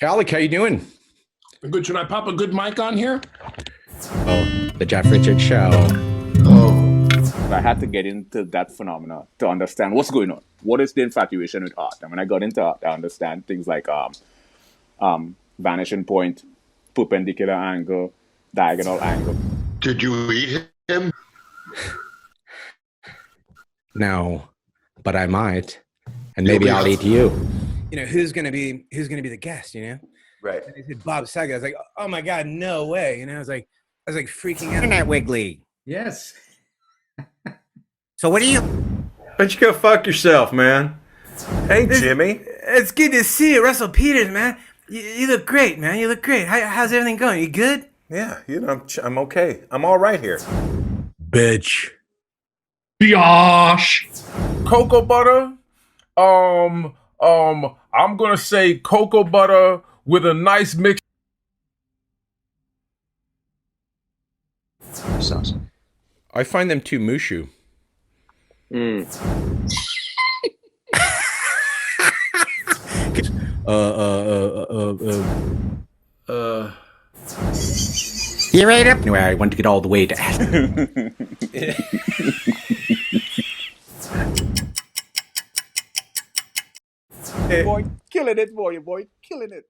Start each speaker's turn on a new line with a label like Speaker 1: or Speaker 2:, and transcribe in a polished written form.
Speaker 1: Alec, how you doing?
Speaker 2: Good. Should I pop a good mic on here?
Speaker 1: Oh, the Jeff Richards Show.
Speaker 2: Oh.
Speaker 3: I had to get into that phenomena to understand what's going on. What is the infatuation with art? And when I got into art, I understand things like vanishing point, perpendicular angle, diagonal angle.
Speaker 4: Did you eat him?
Speaker 1: No, but I might, and maybe I'll eat you.
Speaker 5: You know, who's gonna be the guest? You know,
Speaker 4: Right.
Speaker 5: and they said Bob Saget. I was like, oh my god, no way. You know, I was like freaking out.
Speaker 1: Internet Wiggly.
Speaker 6: Yes.
Speaker 1: So what do you?
Speaker 7: Why don't you go fuck yourself, man? Hey, Jimmy.
Speaker 5: It's good to see you, Russell Peters, man. You look great, man. You look great. How's everything going? You good?
Speaker 7: Yeah, you know, I'm okay. I'm all right here.
Speaker 1: Bitch.
Speaker 2: Biatch.
Speaker 8: Cocoa butter. I'm gonna say cocoa butter with a nice mix.
Speaker 1: Sauce.
Speaker 7: I find them too mushu.
Speaker 1: You right up? Anyway, I want to get all the way to.
Speaker 3: Boy, killing it, boy, killing it.